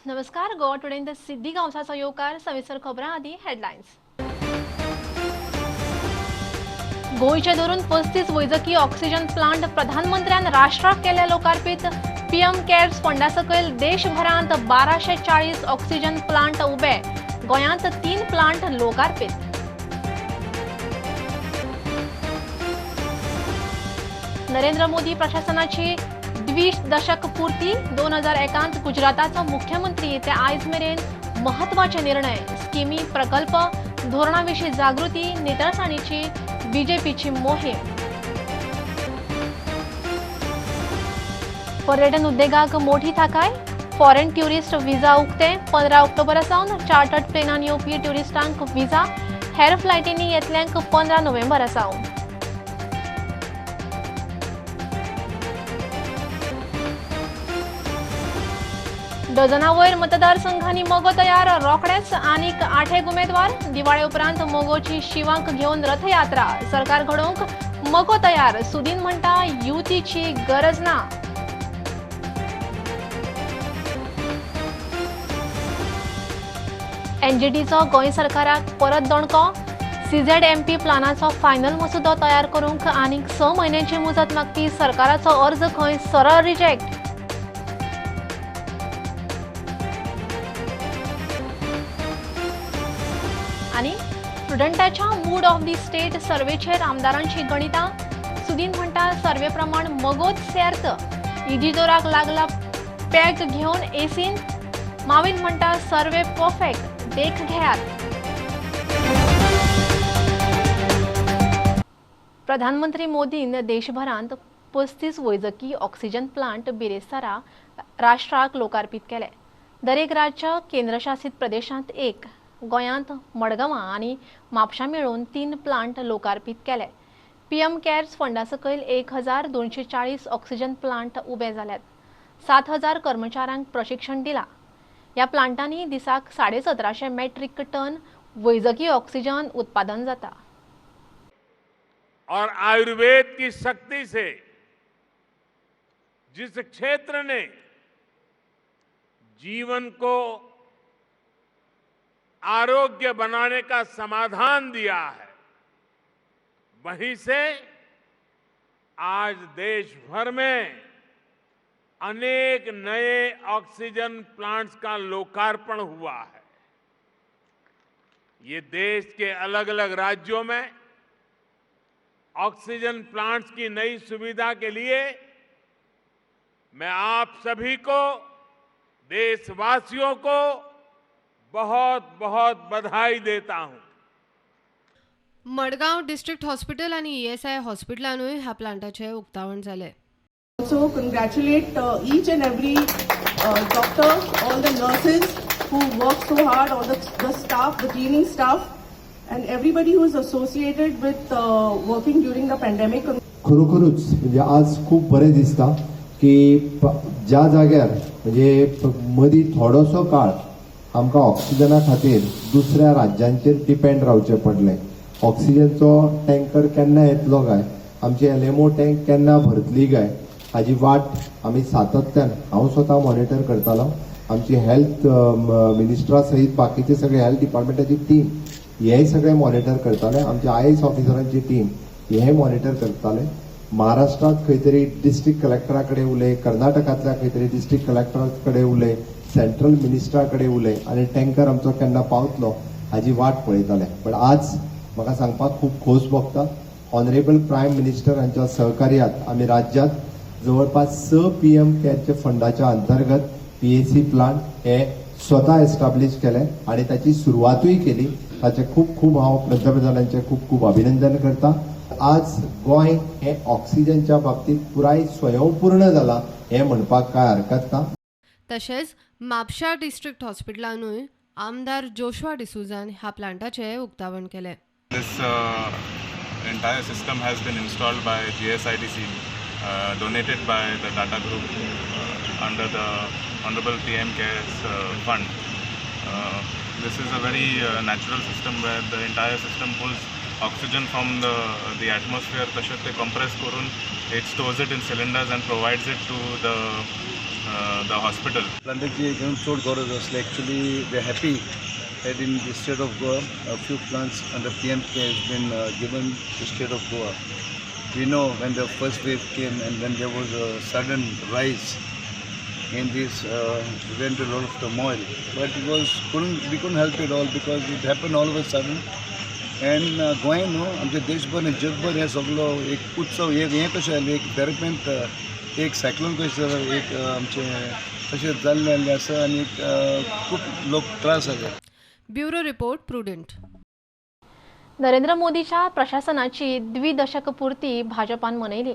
नमस्कार. Goa today in the सिद्धी गांवचा योकार सविस्तर खबरां आदी हेडलायन्स. गोयचे धरून 35 वैजकी ऑक्सिजन प्लांट प्रधानमंत्र्यान राष्ट्राक केले लोकार्पित. पीएम केअर्स फंडा सकयल देशभरांत 1240 ऑक्सिजन प्लांट उबे. गोंयांत 3 प्लांट लोकार्पित. नरेंद्र मोदी प्रशासनाची 20 दशक पूर्ती. 2001 गुजराताचो मुख्यमंत्री ते आयज मेरेन महत्वाचे निर्णय, स्किमी, प्रकल्प, धोरणाविषयी जागृती, नितळसाणीची बीजेपीची मोहीम. पर्यटन उद्देगाक मोठी थाकाय. फॉरेन ट्युरिस्ट व्हिजा उक्ते. 15 ऑक्टोबरासावन चार्टर्ड प्लेनान येवपी ट्युरिस्टांक व्हिजा. हेर फ्लायटींनी येतल्यांक 15 नोव्हेंबरासावन. डझनावयर मतदारसंघांनी मोगो तयार. रोखडेच आनीक 8 उमेदवार. दिवाळे उपरांत मोगोची शिवांक घेवन रथयात्रा. सरकार घडोवंक मोगो तयार. सुदीन म्हणटा युतीची गरज ना. एनजीटीचो गोंय सरकाराक परत दोणको. सीझेडएमपी प्लानाचो फायनल मसुदो तयार करूंक आनीक 6 म्हयन्यांची मुजत मागपी सरकाराचो अर्ज खंय सरळ रिजेक्ट. आणि स्टुडंटाच्या मूड ऑफ दी स्टेट सर्वेचेर आमदारांची गणिता. सुदीन म्हणटा सर्वे प्रमाण मगोच सेर्त. इजिदोराक लागला पॅक घेवन एसीन. माविन म्हणटा सर्वे परफेक्ट, देख घेयात. प्रधानमंत्री मोदीन देशभरांत 35 वैजकी ऑक्सिजन प्लांट बिरेस्तारा राष्ट्राक लोकार्पित केले. दरेक राज्य केंद्रशासित प्रदेशांत एक. गोंयांत मडगांवां आनी म्हापशां मेळून 3 प्लांट लोकार्पित केले. पीएम केअर्स फंडा सकयल 1240 ऑक्सिजन प्लांट उबे जाल्यात. 7000 कर्मचाऱ्यांक प्रशिक्षण दिलां. ह्या प्लांटांनी दिसाक 1750 मेट्रिक टन वैजकी ऑक्सिजन उत्पादन जाता. और आयुर्वेद की शक्ति से जिस क्षेत्र ने जीवन को आरोग्य बनाने का समाधान दिया है, वहीं से आज देश भर में अनेक नए ऑक्सीजन प्लांट्स का लोकार्पण हुआ है. ये देश के अलग अलग राज्यों में ऑक्सीजन प्लांट्स की नई सुविधा के लिए मैं आप सभी को, देशवासियों को बहुत बहुत बधाई देता हूं. मडगांव डिस्ट्रिक्ट हॉस्पिटल आणि ईएसआय हॉस्पिटलानूय ह्या प्लांटाचे उक्तावण झाले. Also congratulate each and every doctor, all the nurses who work so hard, all the staff, the cleaning staff, and everybody who is associated with working during the pandemic. खरोखरच म्हणजे आज खूप बरें दिसता की ज्या जाग्यार म्हणजे मदीं थोडोसो काळ आमकां ऑक्सिजना खातीर दुसऱ्या राज्यांचेर डिपेंड रावचें पडलें. ऑक्सिजनचो टँकर केन्ना येतलो काय, आमची एलएमओ टँक केन्ना भरतली काय, हाजी वाट आमी सातत्यान हांव स्वता मॉनिटर करतालो. आमची हेल्थ मिनिस्टरा सहीत बाकीचे सगळे हेल्थ डिपार्टमेंटाची टीम हेय सगळे मॉनिटर करताले. आमचे आयएस ऑफिसरांची टीम हेय मॉनिटर करताले. महाराष्ट्रात खंय तरी डिस्ट्रिक्ट कलेक्टरा कडेन उलय, कर्नाटकांतल्या खंय तरी डिस्ट्रिक्ट कलेक्टरा कडेन उलय, सेंट्रल मिनिस्टरा कडेन उलय आनी टँकर आमचो केन्ना पावतलो हाजी वाट पळयताले. पण आज म्हाका सांगपाक खूब खोस भोगता. ऑनरेबल प्रायम मिनिस्टर हांच्या सहकार्यात आमी राज्यांत जवळपास 6 पीएम केअरच्या फंडाच्या अंतर्गत पीएसी प्लांट हे स्वता एस्टाब्लिश केले आणि त्याची सुरुवातूय केली. ताचे खूप खूप हांव पंतप्रधानांचे खूप खूप अभिनंदन करता. आज गोंय हे ऑक्सिजनच्या बाबतीत पुराय स्वयंपूर्ण जाला हे म्हणपाक काय हरकत ना. तशेंच म्हापशा डिस्ट्रिक्ट हॉस्पिटलानूय आमदार जोशुआ डिसूजान ह्या प्लांटाचे उक्तावण केले. This entire system has been installed by GSIDC, donated by the Tata Group under the Honorable PM Cares Fund. This is a very natural system where the entire system pulls oxygen from the atmosphere. तशेंच ते compress करून it stores it in cylinders and provides it to the the hospital. Plantachi घेऊन चड गरज असले. Actually, we are happy that in the state of Goa, a few plants under PMK has been given to the state of Goa. We know when the first wave came and when there was a sudden rise in this, we went to a lot of turmoil. But we couldn't help it all because it happened all of a sudden. And Goa न्हू आमच्या देशभर आनी जगभर हे सगळो एक उत्सव हे कशें जालें एक डेवलपमेंट एक सायक्लोन कशें जालें एक आमचें तशें जाल्लें आसा आनी खूब लोक त्रास जाले. Bureau report prudent. नरेंद्र मोदीच्या प्रशासनाची द्विदशक पूर्ती भाजपान मनयली.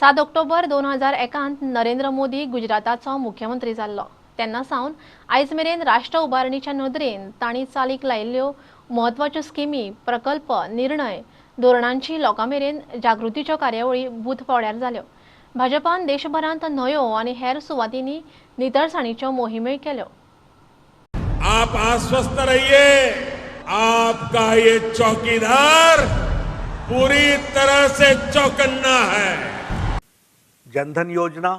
7 ऑक्टोबर 2001 नरेंद्र मोदी गुजराताचो मुख्यमंत्री जाल्लो. तेन्ना सावन आयज मेरेन राष्ट्र उबारणीच्या नदरेन तांणी चालीक लायिल्ल्यो म्हत्वाच्यो स्किमी, प्रकल्प, निर्णय, धोरणांची लोकांमेरेन जागृतीच्यो कार्यावळी बुधवाड्यार जाल्यो. भाजपान देशभरांत न्हंयो आनी हेर सुवातींनी नितळसाणीच्यो मोहिमे केल्यो. आप आश्वस्त रहिए, आपका ये चौकीदार पूरी तरह से चौकन्ना है. जनधन योजना,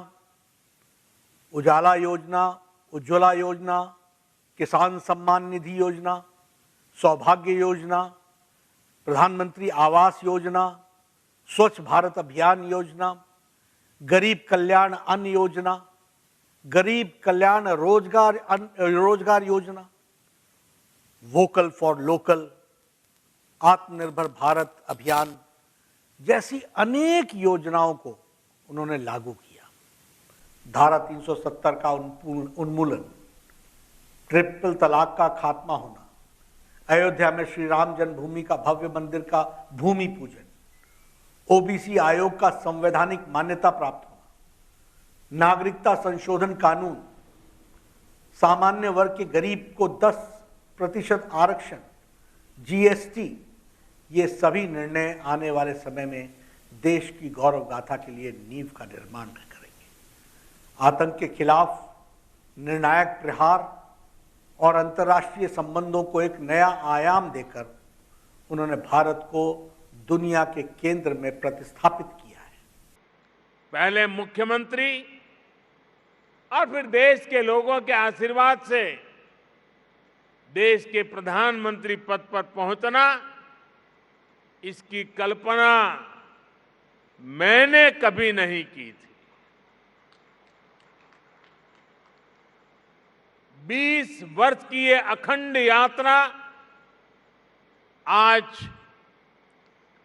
उजाला योजना, उज्ज्वला योजना, किसान सम्मान निधि योजना, सौभाग्य योजना, प्रधानमंत्री आवास योजना, स्वच्छ भारत अभियान योजना, गरीब कल्याण अन्न योजना, गरीब कल्याण रोजगार योजना, वोकल फॉर लोकल, आत्मनिर्भर भारत अभियान जैसी अनेक योजनाओं को उन्होंने लागू किया. धारा 370 का उन्मूलन, ट्रिपल तलाक का खात्मा होना, अयोध्या में श्री राम जन्मभूमि का भव्य मंदिर का भूमि पूजन, ओबीसी आयोग का संवैधानिक मान्यता प्राप्त होना, नागरिकता संशोधन कानून, सामान्य वर्ग के गरीब को 10% आरक्षण, जीएसटी, ये सभी निर्णय आने वाले समय में देश की गौरव गाथा के लिए नींव का निर्माण करेंगे. आतंक के खिलाफ निर्णायक प्रहार और अंतर्राष्ट्रीय संबंधों को एक नया आयाम देकर उन्होंने भारत को दुनिया के केंद्र में प्रतिस्थापित किया है. पहले मुख्यमंत्री और फिर देश के लोगों के आशीर्वाद से देश के प्रधानमंत्री पद पर पहुंचना, इसकी कल्पना मैंने कभी नहीं की थी. 20 वर्ष की ये अखंड यात्रा आज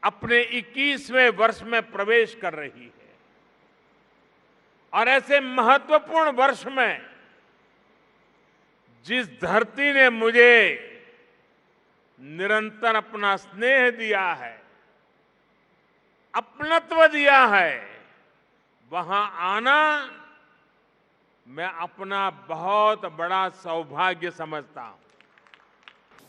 अपने 21वें वर्ष में प्रवेश कर रही है. और ऐसे महत्वपूर्ण वर्ष में जिस धरती ने मुझे निरंतर अपना स्नेह दिया है, अपनत्व दिया है, वहां आना मैं अपना बहुत बड़ा सौभाग्य समझता हूं.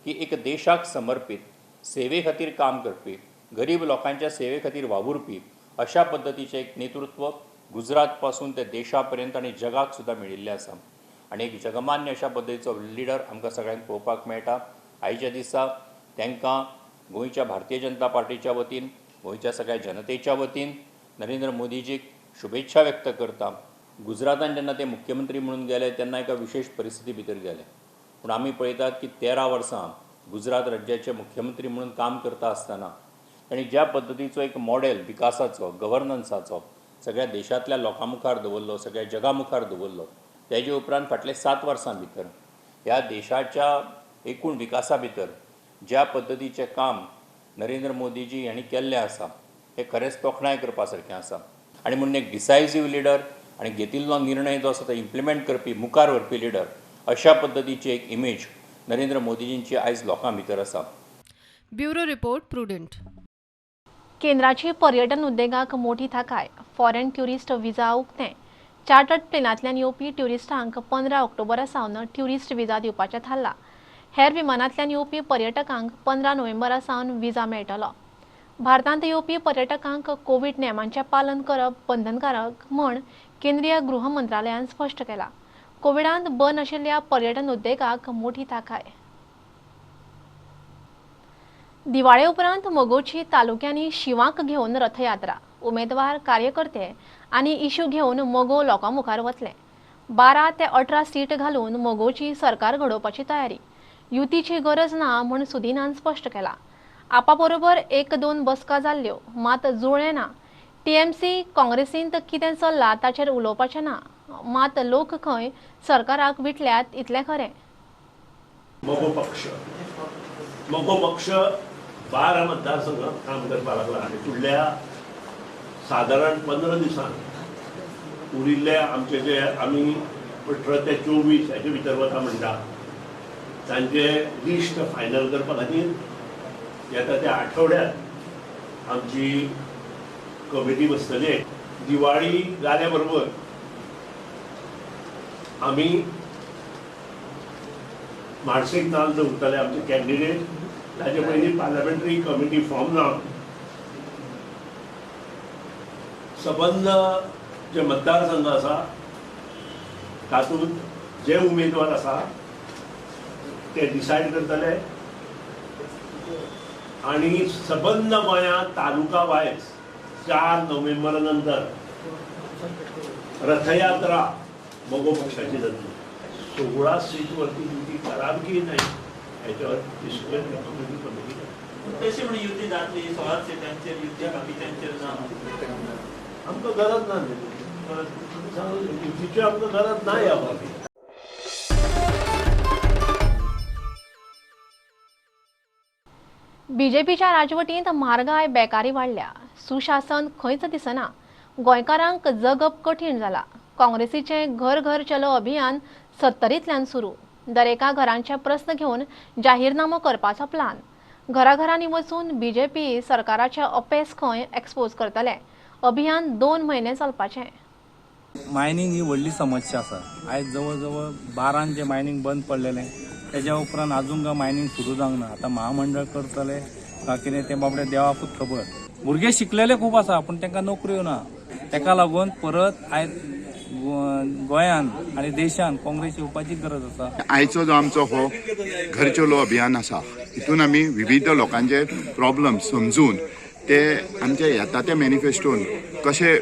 की एक देशाक समर्पित सेवे खातीर काम करपी, गरीब लोकांच्या सेवे खातीर वावुरपी अशा पद्धतीचे एक नेतृत्व गुजरात पासून ते देशापर्यंत आणि जगाक सुद्धा मेळिल्लें आसा. आणि एक जगमान्य अशा पद्धतीचो लिडर आमकां सगळ्यांक पळोवपाक मेळटा. आयच्या दिसा तांकां गोंयच्या भारतीय जनता पार्टीच्या वतीन, गोंयच्या सगळ्या जनतेच्या वतीन नरेंद्र मोदीजीक शुभेच्छा व्यक्त करता. गुजरातान जेन्ना ते मुख्यमंत्री म्हणून गेले तेन्ना एका विशेष परिस्थिती भितर गेले. पूण आमी पळयतात की 13 वर्सां गुजरात राज्याचे मुख्यमंत्री म्हणून काम करता आसतना तांणी ज्या पद्धतीचो एक मॉडेल विकासाचो, गव्हर्नन्साचो सगळ्या देशांतल्या लोकां मुखार दवरलो, सगळ्या जगा मुखार दवरलो, तेजे उपरांत फाटले 7 वर्सां भितर ह्या देशाच्या एकूण विकासा भितर ज्या पद्धतीचें काम नरेंद्र मोदीजी हांणी केल्लें आसा हें खरेंच तोखणाय करपा सारकें आसा. आनी म्हणून एक डिसायसिव्ह लिडर आणि घेतिल्लो निर्णय जो आसा तो इम्प्लिमेंट करपी, मुखार व्हरपी लिडर अशा पद्धतीची एक इमेज नरेंद्र मोदीजींची आयज लोकां भितर आसा. Bureau report prudent. केंद्राची पर्यटन उद्देगाक मोठी थाकाय. फॉरेन ट्युरिस्ट विजा उक्तें. चार्टर्ड प्लेनांतल्यान येवपी ट्युरिस्टांक 15 ऑक्टोबरा सावन ट्युरिस्ट विजा दिवपाचें थारला. हेर विमानांतल्यान येवपी पर्यटकांक 15 नोव्हेंबरा सावन विजा मेळटलो. भारतांत येवपी पर्यटकांक कोविड नेमांचें पालन करप बंधनकारक म्हण केंद्रीय गृह मंत्रालयान स्पश्ट केला. कोविडांत बंद आशिल्ल्या पर्यटन उद्देगाक मोठी थाकाय. दिवाळे उपरांत मोगोची तालुक्यांनी शिवांक घेवन रथयात्रा. उमेदवार, कार्यकर्ते आनी इश्यू घेवन मोगो लोकां मुखार वतले. 12 ते 18 सीट घालून मोगोची सरकार घडोवपाची तयारी युतीची गरज ना म्हूण सुदिनान स्पश्ट केला. आपाबरोबर 1-2 बसका जाल्ल्यो मात जुळ्ळें ना. टीएमसी काँग्रेसींत कितें चल्लां ताचेर उलोवपाचें ना, मात लोक खंय सरकाराक विटल्यात इतलें खरें. मोगो पक्ष 12 मतदारसंघात काम करपाक लागला आनी फुडल्या साधारण 15 दिसांत उरिल्ले आमचे जे आमी 18 ते 24 हाचे भितर वता म्हणटा तांचे लिस्ट फायनल करपा खातीर येता त्या आठवड्यात आमची कमिटी बसतली. दिवाळी जाल्या बरोबर आमी मानसीक नाल दवरतले आमचे कॅन्डिडेट. ताचे पयलीं पार्लमेंटरी कमिटी फॉर्म जावन सबंद जे मतदारसंघ आसा तातूंत जे उमेदवार आसा ते डिसायड करतले आनी सबंद गोंयांत तालुका वायज 4 नोव्हेंबरा नंतर रथयात्रा मोगो पक्षाची जातली. 16 सीट वरती युती कराल की नाही याच्यावर डिस्कशन कमिटी तशी म्हणून युती जातली 16 सीटांचेर युती बाकीच्यांचेर ना आमकां गरज ना युतीची आमकां गरज ना ह्या फावटी. बीजेपीच्या राजवटींत म्हारगाय बेकारी वाडल्या. सुशासन खंयच दिसना. गोंयकारांक जगप कठीण जाला. काँग्रेसीचें घर घर चलो अभियान 70तल्यान सुरू. दरेका घरांचे प्रस्न घेवन जाहीरनामो करपाचो प्लान. घराघरांनी वचून बीजेपी सरकाराचे अपेस खंय एक्सपोज करतले. अभियान 2 म्हयने चलपाचें. मायनिंग ही व्हडली समस्या आसा. आयज जवळ जवळ 12 जे मायनिंग बंद पडलेलें तेज्या उपरांत आजून मायनिंग सुरू जावंक ना. आतां महामंडळ करतले काय कितें तें बाबडे देवाकूच खबर. भुरगे शिकलेले खूब आसा पूण तांकां नोकऱ्यो ना. ताका लागून परत आयज गोंयान आनी देशान काँग्रेस येवपाची गरज आसा. आयचो जो आमचो हो घर चलो अभियान आसा हितून आमी विविध लोकांचे प्रॉब्लेम समजून ते आमचे येता त्या मॅनिफेस्टोन कशे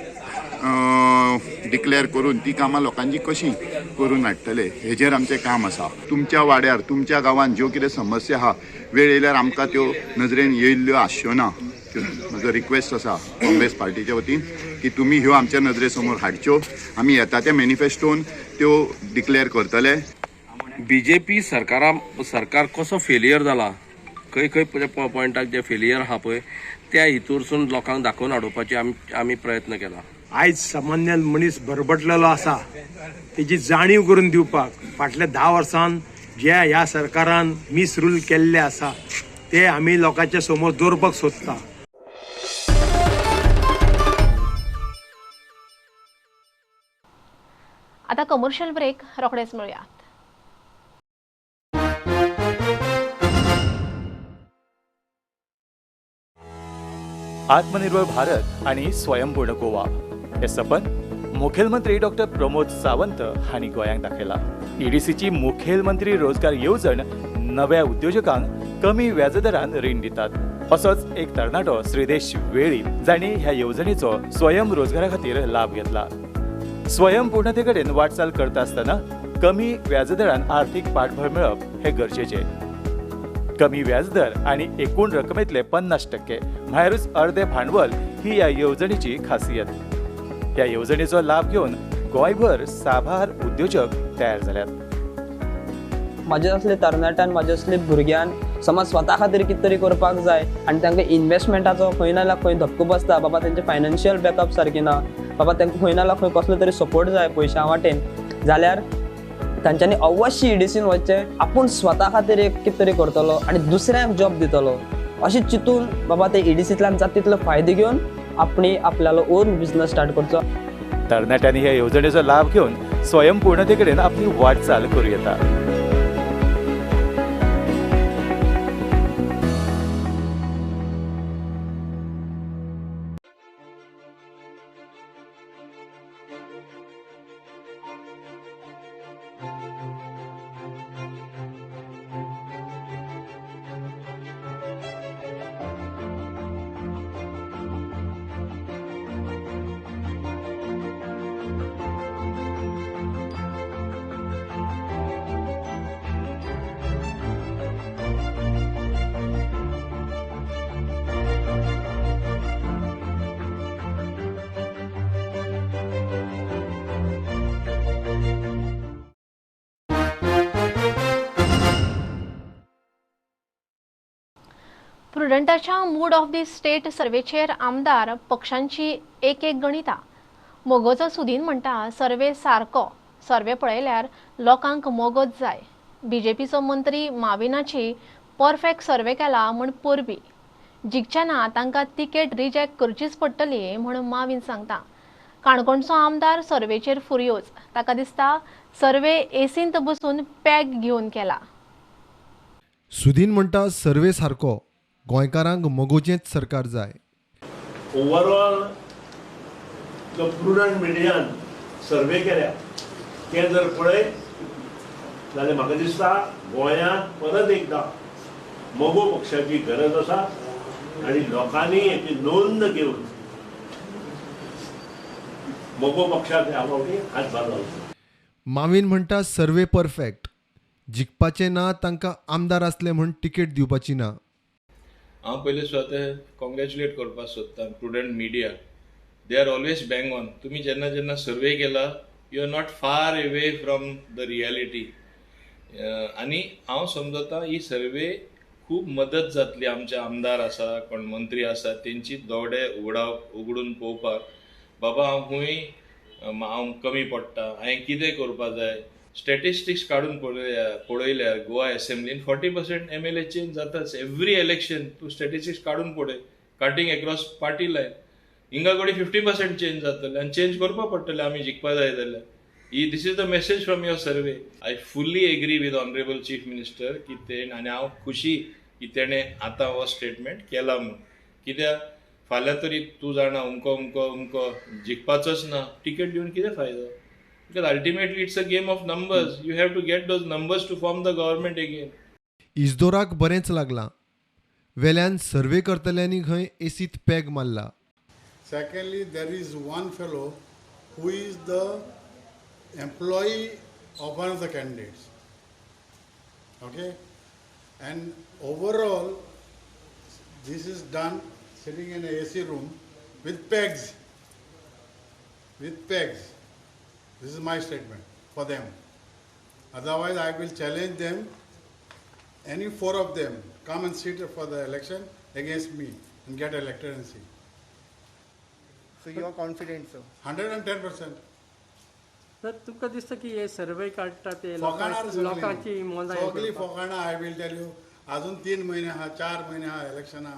डिक्लेअर करून ती कामां लोकांची कशी करून हाडटले हेजेर आमचें काम आसा. तुमच्या वाड्यार तुमच्या गांवांत ज्यो कितें समस्या आहा वेळ येयल्यार आमकां त्यो नजरेन येयल्ल्यो आसच्यो ना. म्हजो रिक्वेस्ट आसा काँग्रेस पार्टीच्या वतीन की तुमी ह्यो आमच्या नजरे समोर हाडच्यो. आमी येता त्या मॅनिफेस्टोन त्यो डिक्लेअर करतले. बीजेपी सरकार कसो फेलियर जाला खंय खंय पॉयंटाक जे फेलियर आहा पळय त्या हितूरसून लोकांक दाखोवन हाडोवपाचे आमी प्रयत्न केला. आयज सामान्य मनीस बरबटलेलो आसा तेजी जाणीव करून दिवपाक फाटल्या 10 वर्सांत जे ह्या सरकारान मिसरूल केल्ले आसा ते आमी लोकांच्या समोर दवरपाक सोदता. आता कमर्शियल ब्रेक रोखडेच मिळूयात. आत्मनिर्भर भारत आणि स्वयंपूर्ण गोवा हे सपन मुखेलमंत्री डॉक्टर प्रमोद सावंत हांणी गोंयांक दाखयला. ईडीसीची मुखेलमंत्री रोजगार येवजण नव्या उद्योजकांक कमी व्याजदरान रीण दितात. असोच एक तरणाटो श्रीदेश वेळी जांणी ह्या येवजणेचो स्वयं रोजगारा खातीर लाभ घेतला. स्वयंपूर्णते कडेन वाटचाल करता आसतना कमी व्याजदरान आर्थीक पाठबळ मेळप हे गरजेचे. कमी व्याजदर आणि एकूण रकमेतले 50% म्हळ्यारूच अर्धे भांडवल ही या येवजणेची खासियत. या येवजणेचो लाभ घेवन गोंयभर साबार उद्योजक तयार जाल्यात. माझे असले तरणाट्यान माझे असले भुरग्यान समज स्वता खातीर कितें तरी करपाक जाय आनी तांकां इन्वेस्टमेंटाचो खंय ना जाल्यार खंय धक्को बसता, बाबा तेंचे फायनान्शियल बॅकअप सारकी ना, बाबा तांकां खंय ना जाल्यार खंय कसलो तरी सपोर्ट जाय पयशा वाटेन, जाल्यार तांच्यांनी अवश्य ईडीसीन वचचें. आपूण स्वता खातीर एक कितें तरी करतलो आनी दुसऱ्यांक जॉब दितलो अशें चिंतून बाबा ते ईडीसींतल्यान जाता तितलो फायदो घेवन आपणी आपल्यालो ओन बिझनेस स्टार्ट करचो. तरणाट्यांनी ह्या येवजणेचो लाभ घेवन स्वयंपूर्णते कडेन आपली वाटचाल करूं येता. प्रुडंटाच्या मूड ऑफ दी स्टेट सर्वेचेर आमदार पक्षांची एक गणिता. मोगोचो सुदीन म्हणटा सर्वे सारको, सर्वे पळयल्यार लोकांक मोगोच जाय. बीजेपीचो मंत्री माविनाची परफेक्ट सर्वे केला म्हण परबी. जिखचे ना तांकां तिकेट रिजेक्ट करचीच पडटली म्हण माविन सांगता. काणकोणचो आमदार सर्वेचेर फुर्योज. ताका दिसता सर्वे एसींत बसून पॅग घेवन केला. सुदीन म्हणटा सर्वे सारको, गोंयकारांक मोगोचेंच सरकार जाय. ओवरऑल जो प्रुडंट मिडियान सर्वे केल्या ते जर पळय जाल्यार म्हाका दिसता गोंयांत परत एकदा मोगो पक्षाची गरज आसा आनी लोकांनी हेची नोंद घेवन मोगो पक्षाक ह्या फावटी हातभार लावचो. माविन म्हणटा सर्वे परफेक्ट, जिखपाचे ना तांकां आमदार असले म्हण तिकेट दिवपाची ना. हांव पयलीं स्वता कॉंग्रॅच्युलेट करपाक सोदतां Prudent Media. They are always bang on. तुमी जेन्ना जेन्ना सर्वे केला you are not far away from the reality. आनी हांव समजता ही सर्वे खूब मदत जातली आमचे आमदार आसा कोण मंत्री आसा तेंची दोळे उगडून पळोवपाक बाबा हांव खूंय हांव कमी पडटा, हांवें कितें करपाक जाय. स्टॅटिस्टिक्स काडून पळयल्यार गोवा असेंब्लीन 40% MLA चेंज जाताच. एवरी इलेक्शन तूं स्टॅटिस्टिक्स काडून पळय, काटींग एक्रॉस पार्टी लायन हिंगा कडेन 50% चेंज जातले आनी चेंज करपा पडटले आमी जिखपा जाय जाल्यार. This is the message from your survey. I fully agree with honourable chief minister की तेण आनी हांव खुशी की तेणें आतां हो स्टेटमेंट केला म्हणून. कित्याक फाल्यां तरी तूं जाणा उमको जिखपाचोच ना, टिकेट दिवन कितें फायदो. Because ultimately it's a game of numbers. You have to get those numbers to form the government again. इजदोराक बरेंच लागलां. वेल्यान सर्वे करतल्यांनी खंय एसीत पॅग मारला. Secondly, there is one fellow who is the employee of one of the candidates. Okay? And overall, this is done sitting in an AC room with pegs. With pegs. This is my statement for them. Otherwise, I will challenge them, any four of them, come and sit for the election against me and get elected and see. So you are confident, sir? 110%. Sir तुका दिसता की हे सर्वे काडटा ते लोकांची मोजाय सगळी फोकाणा. I will tail you अजून 3 महिने हा 4 महिने हा इलेक्शना.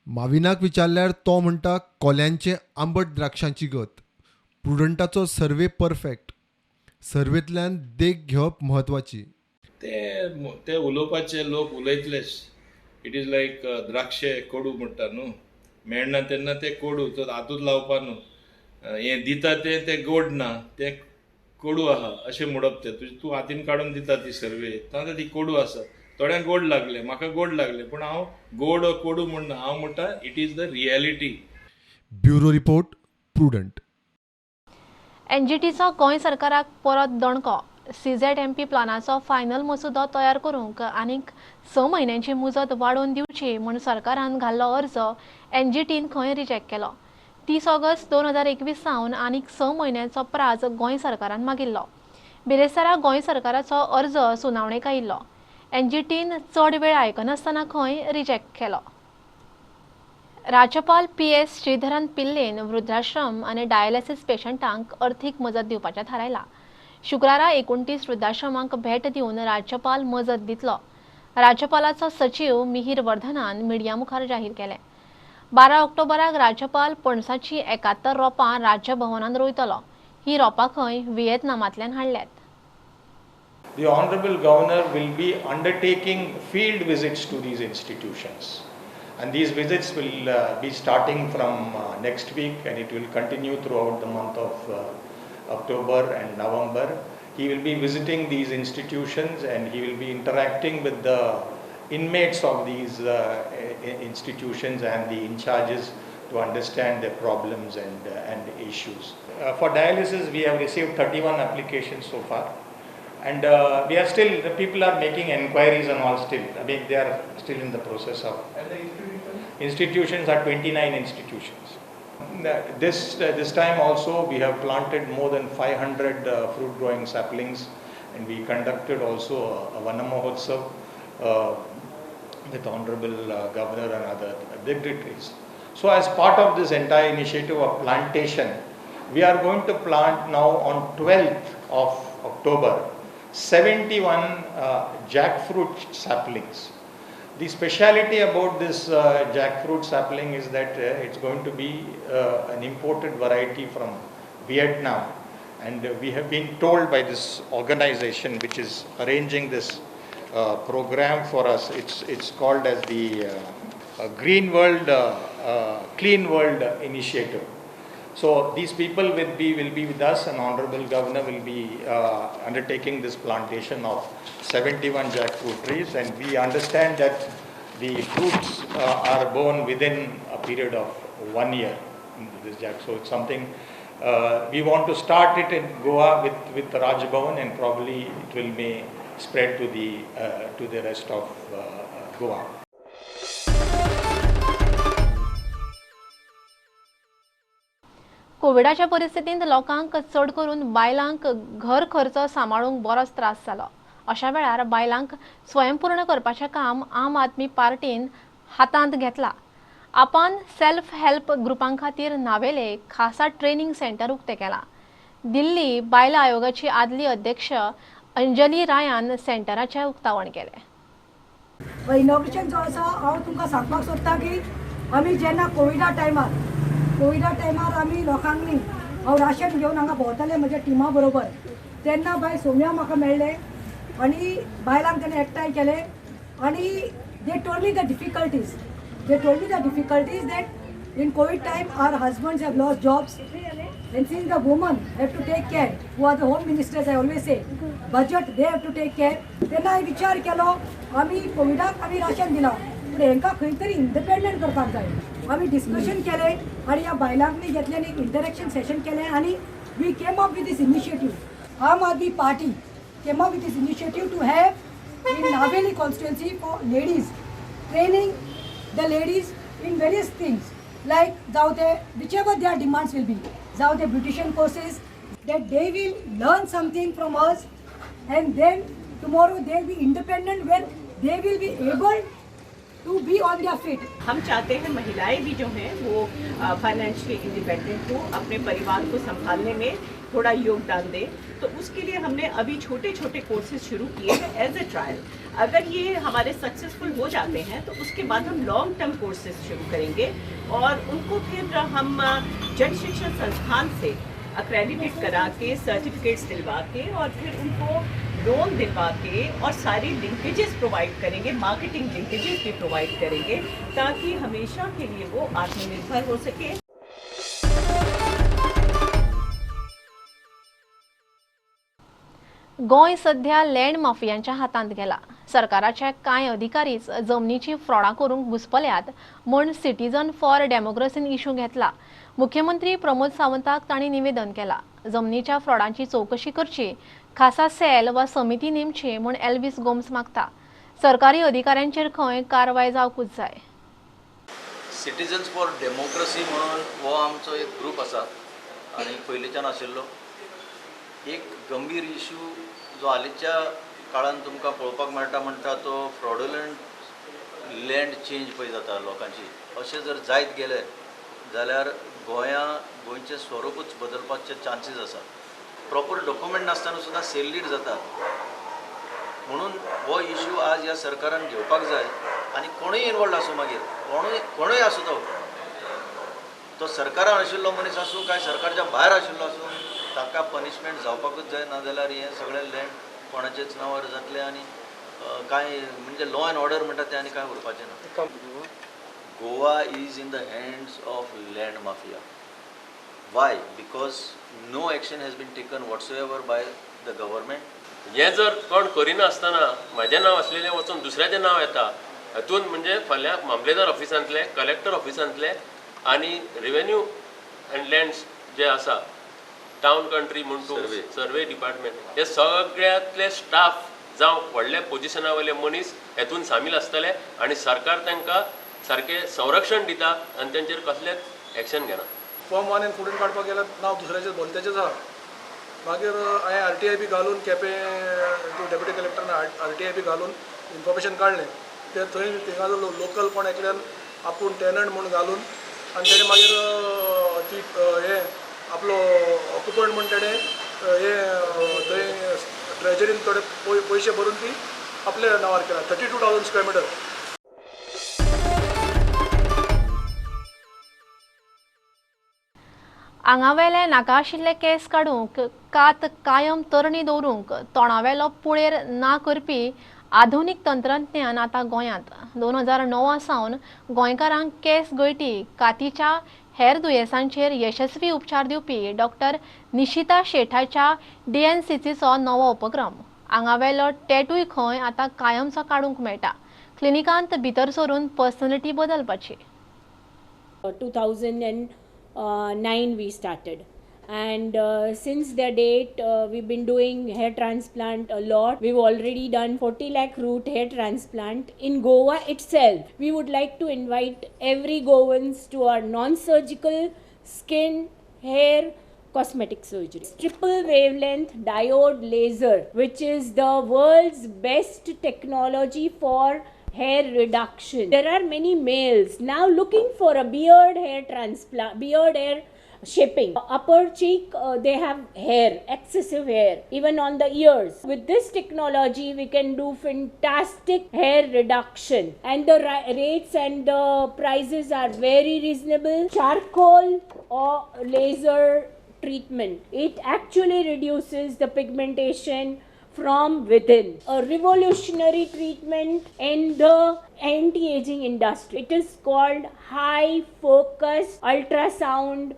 माविनाक विचारल्यार तो म्हणटा कोल्यांचे आंबट द्राक्षांची गत. प्रुडंटाचो सर्वे परफेक्ट. सर्वेंतल्यान देख घेवप म्हत्वाची. ते उलोवपाचे लोक उलयतलेच. इट इज लायक द्राक्षे कोडू म्हणटा न्हू, मेळना तेन्ना ते कोडू तो हातूंत लावपा न्हू. हें दिता ते गोड ना, ते कोडू आहा अशें म्हणप. ते तूं हातीन काडून दिता ती सर्वे ताका ती कोडू आसा. थोड्यांक गोड लागले, म्हाका गोड लागले, पूण हांव गोड कोडू म्हणना. हांव म्हणटा it is the reality. Bureau report Prudent. एनजीटीचो गोंय सरकाराक परत दणको. CZMP प्लानाचो फायनल मसुदो तयार करूंक आनीक 6 म्हयन्यांची मुजत वाडोवन दिवची म्हूण सरकारान घाल्लो अर्ज एनजीटीन खंय रिजेक्ट केलो. 30 ऑगस्ट 2021 सावन आनीक 6 म्हयन्यांचो प्राज गोंय सरकारान मागिल्लो. बिरेस्तारा गोंय सरकाराचो अर्ज सुनावणेक आयिल्लो. एनजीटीन चड वेळ आयकनासतना खंय रिजेक्ट केलो. राज्यपाल PS श्रीधरन पिल्लेन वृद्धाश्रम आनी डायलिसीस पेशंटांक अर्थीक मजत दिवपाचें थारायला. शुक्रारा 29 वृद्धाश्रमांक भेट दिवन राज्यपाल मजत दितलो. राज्यपालाचो सचिव मिहीर वर्धनान मिडिया मुखार जाहीर केलें. 12 ऑक्टोबराक राज्यपाल पणसाची 71 रोपां राज्यभवनांत रोयतलो. ही रोपां खंय व्हिएतनामांतल्यान हाडल्यात. The Honorable Governor will be undertaking field visits to these institutions. And these visits will be starting from next week and it will continue throughout the month of October and November. He will be visiting these institutions and he will be interacting with the inmates of these institutions and the in charges to understand their problems and issues. For dialysis, we have received 31 applications so far. And we are still, the people are making enquiries and all still. I mean, they are still in the process of. And the institutions are 29 institutions. This time also we have planted more than 500 fruit growing saplings, and we conducted also a Vana Mahotsav. with Honorable Governor and other dignitaries. So as part of this entire initiative of plantation, we are going to plant now on 12th of October 71 jackfruit saplings. The speciality about this jackfruit sapling is that it's going to be an imported variety from Vietnam, and we have been told by this organization which is arranging this program for us, it's called as the Green World, Clean World Initiative. So these people will be with us, and Honorable Governor will be undertaking this plantation of 71 jackfruit trees, and we understand that the fruits are born within a period of 1 year into this jack. So it's something we want to start it in Goa with the Raj Bhavan, and probably it will may spread to the rest of Goa. कोविडाच्या परिस्थितीत लोकांक चड करून बायलांक घर खर्च सांबाळूंक बरोच त्रास जालो. अशा वेळार बायलांक स्वयंपूर्ण करपाचें काम आम आदमी पार्टीन हातांत घेतला. आपान सेल्फ हेल्प ग्रुपां खातीर नावेले खासा ट्रेनिंग सेंटर उक्तें केलां. दिल्ली बायला आयोगाची आदली अध्यक्ष अंजली रायान सेंटराचें उक्तावण केलें. इनॉग्रेशन जो आसा हांव तुमकां सांगपाक सोदतां की आमी जेन्ना कोविडा टायमार आमी लोकांनी हांव राशन घेवन हांगा भोंवतालें म्हज्या टिमा बरोबर, तेन्ना बाय सौम्या म्हाका मेळ्ळे आनी बायलांक ताणें एकठांय केलें आनी they told me the difficulties that in COVID time our husbands have lost jobs, and since the women have to take care, who are the home ministers, I always say, budget they have to take care. तेन्ना हांवें विचार केलो, आमी कोविडाक आमी ration दिलां, पूण हांकां खंय तरी इंडिपेंडंट करपाक जाय. आमी डिस्कशन केलें आनी ह्या बायलांकनी घेतलें एक इंटरेक्शन सेशन केलें आनी we came up with this initiative. Aam Aadmi party came up with this initiative to have in Navelim constituency for ladies training the ladies in various things, like whichever their demands will be, the beautician courses, that they will learn something from us, and then tomorrow they will be independent, where they will be able to be on their feet. हम चाहते हैं महिलाएं भी जो हैं वो financially independent हो, अपने परिवार को संभालने में थोड़ा योगदान दें. तो उसके लिए हमने अभी छोटे छोटे कोर्सेज शुरू किए हैं एज ए ट्रायल. अगर ये हमारे सक्सेसफुल हो जाते हैं तो उसके बाद हम लॉन्ग टर्म कोर्सेज शुरू करेंगे और उनको फिर हम जन शिक्षण संस्थान से अक्रेडिटेट करा के सर्टिफिकेट्स दिलवा के और फिर उनको लोन दिलवा के और सारी लिंकेजेस प्रोवाइड करेंगे, मार्केटिंग लिंकेजेस भी प्रोवाइड करेंगे ताकि हमेशा के लिए वो आत्मनिर्भर हो सके. गोंय सध्या लँड माफियांच्या हातांत गेला. सरकाराचे कांय अधिकारीच जमनीची फ्रॉडां करूंक घुसपल्यात म्हूण सिटीजन फॉर डेमोक्रेसीन इशू घेतला. मुख्यमंत्री प्रमोद सावंताक तांणी निवेदन केलां. जमनीच्या फ्रॉडांची चवकशी करची, खासा सेल वा समिती नेमची म्हूण एल्विस गोम्स मागता. सरकारी अधिकाऱ्यांचेर खंय कारवाय जावंकूच जाय. सिटीजन्स फॉर डेमोक्रेसी म्हणून हो आमचो एक ग्रूप आसा आनी पयलींच्यान आशिल्लो. एक गंभीर इशू जो हालींच्या काळान तुमकां पळोवपाक मेळटा म्हणटा तो फ्रॉडुलंट लँड चेंज पळय जाता लोकांची. अशें जर जायत गेले जाल्यार गोंयचें स्वरूपच बदलपाचे चान्सीस आसा. प्रॉपर डॉक्युमेंट नासतना सुद्दां सेल डीड जाता. म्हणून हो इशू आज ह्या सरकारान घेवपाक जाय आनी कोणूय इनवॉल्ड आसूं, मागीर कोणूय आसूं, तो सरकारान आशिल्लो मनीस आसूं काय सरकारच्या भायर आशिल्लो आसूं, ताका पनिशमेंट जावपाकूच जाय. नाजाल्यार हें सगळें लँड कोणाचेच नांवार जातलें आनी कांय म्हणजे लॉ एंड ऑर्डर म्हणटा तें आनी कांय उरपाचें ना. Goa is in the hands of land mafia. Why? Because no action has been taken whatsoever by the government. हें जर कोण करिना आसतना म्हाजें नांव आसलेलें वचून दुसऱ्याचें नांव येता, हातून म्हणजे फाल्यां मामलेदार ऑफिसांतले, कलेक्टर ऑफिसांतले आनी रेव्हेन्यू अँड लँड्स जे आसा, टावन कंट्री म्हूण तूं सर्वे डिपार्टमेंट, हे सगळ्यांतले स्टाफ जावं व्हडले पोजिशना वयले मनीस हेतून सामील आसतले आनी सरकार तांकां सारकें संरक्षण दिता आनी तांचेर कसलेंच एक्शन घेना. फॉर्म 1 आनी फुडें काडपाक गेल्यार नांव दुसऱ्याचें भलतेचेंच आहा. मागीर हांवें RTI बी घालून केपें डेप्युटी कलेक्टरान RTI बी घालून इन्फॉर्मेशन काडलें ते थंय थिंगाचो लोकल कोण एकल्यान आपूण टेनंट म्हणून घालून आनी तेणें मागीर ती हे आपलो ऑक्युपंट म्हणून तेणें हे थंय ट्रेजरीन थोडे पयशे भरून ती आपल्या नांवार केला 32,000 स्क्वेअर मिटर. आंगावेले नाका आशिल्ले केस काडूंक कात कायम तरणी दवरूंक तोंडावेलो पुळेर ना करपी आधुनीक तंत्रज्ञान आतां गोंयांत 2009 सावन गोंयकारांक केस गळटी कातीच्या हेर दुयेंसांचेर यशस्वी उपचार दिवपी डॉक्टर निशिता शेठाच्या DNCCचो नवो उपक्रम. आंगावेलो टॅटूय खंय आतां कायमचो काडूंक मेळटा. क्लिनिकांत भितर सरून personality बदलपाची. 2009 we started, and since the date we've been doing hair transplant a lot. We've already done 40 lakh root hair transplant in Goa itself. We would like to invite every Goans to our non-surgical skin, hair, cosmetic surgery. Triple wavelength diode laser, which is the world's best technology for hair reduction. There are many males now looking for a beard hair transplant, beard hair shaping. Upper cheek, they have hair, excessive hair, even on the ears. With this technology, we can do fantastic hair reduction, and the rates and the prices are very reasonable. Charcoal or laser treatment, it actually reduces the pigmentation from within. A revolutionary treatment in the anti-aging industry. It is called high focus ultrasound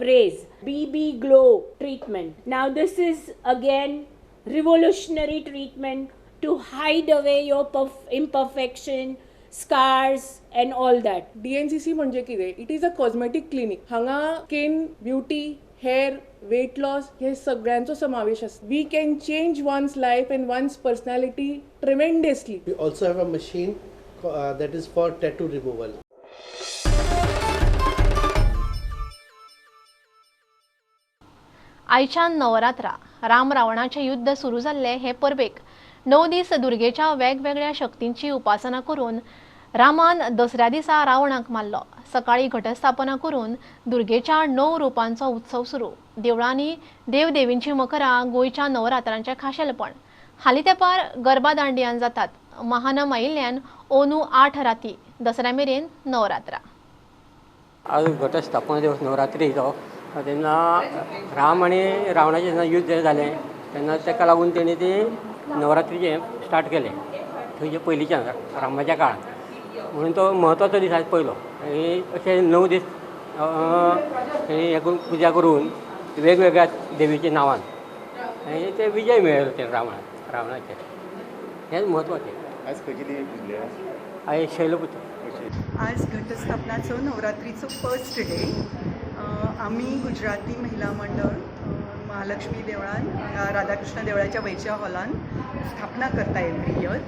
rays, BB glow treatment. Now this is again revolutionary treatment to hide away your imperfection, scars and all that. DNCC म्हणजे कितें? It is a cosmetic clinic. हांगा skin, beauty, hair, weight loss हे सगळ्यांचो समावेश आसा. We can change one's life and one's personality tremendously. We also have a machine that is for tattoo removal. आयच्यान नवरात्रा राम रावणाचें युद्ध सुरू जाल्ले हे परबेक 9 दीस दुर्गेच्या वेगवेगळ्या शक्तींची उपासना करून रामान दसऱ्या दिसा रावणाक मारलो. सकाळी घटस्थापना करून दुर्गेच्या 9 रुपांचो उत्सव सुरू. देवळांनी देवदेवींची मकरां गोंयच्या नवरात्रांचें खाशेलपण. हालीं तेंपार गरबा दांडियान जातात. महानम आयिल्ल्यान ओनू 8 राती. दसऱ्या मेरेन नवरात्रा. आज घटस्थापना दिवस नवरात्रीचो तेन्ना राम आनी रावणाचें जेन्ना युद्ध जालें तेन्ना ताका लागून तेणी ती नवरात्रीचें स्टार्ट केलें थंयचे पयलींच्यान रामाच्या काळांत. म्हणून तो म्हत्वाचो दीस आयज पयलो. अशे 9 दीस हे करून पुजा करून वेगवेगळ्या देवीच्या नांवान आनी ते विजय मेळयलो ते रावणाचेर. हेंच म्हत्वाचें. आज खंयची देवी पुजल्या? आयज शैलपुत्री. आज घटस्थापनाचो नवरात्रीचो फर्स्ट डे. आम्ही गुजराती महिला मंडळ महालक्ष्मी देवळान राधाकृष्ण देवळाच्या वयच्या हॉलान स्थापना करता एवरी इयर.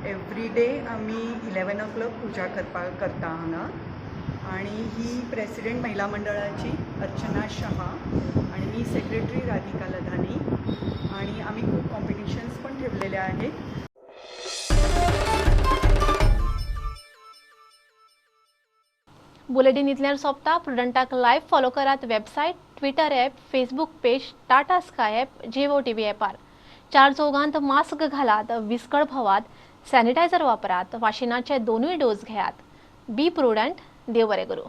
एवरी डे आम्ही 11 o'clock पुजा करता हांगा. आणि ही प्रेसिडेंट महिला मंडळाची अर्चना शहा आणि मी सेक्रेटरी राधिका लधानी. आणि आम्ही खूप कॉम्पिटिशन्स पण ठेवलेले आहेत. बुलेटिन इतल्यार सोंपता. प्रुडंटाक लायव्ह फॉलो करात. Website, Twitter app, Facebook page, Tata Sky app, Jio TV ॲपार. 4 चौगांत मास्क घालात, विस्कळ भोवात, सॅनिटायझर वापरात, वाशिनाचे 2 डोस घेयात. बी प्रुडंट. देव बरें करूं.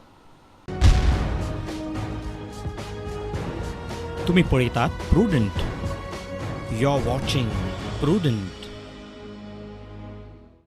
तुम्ही पळयतात Prudent. You are watching prudent.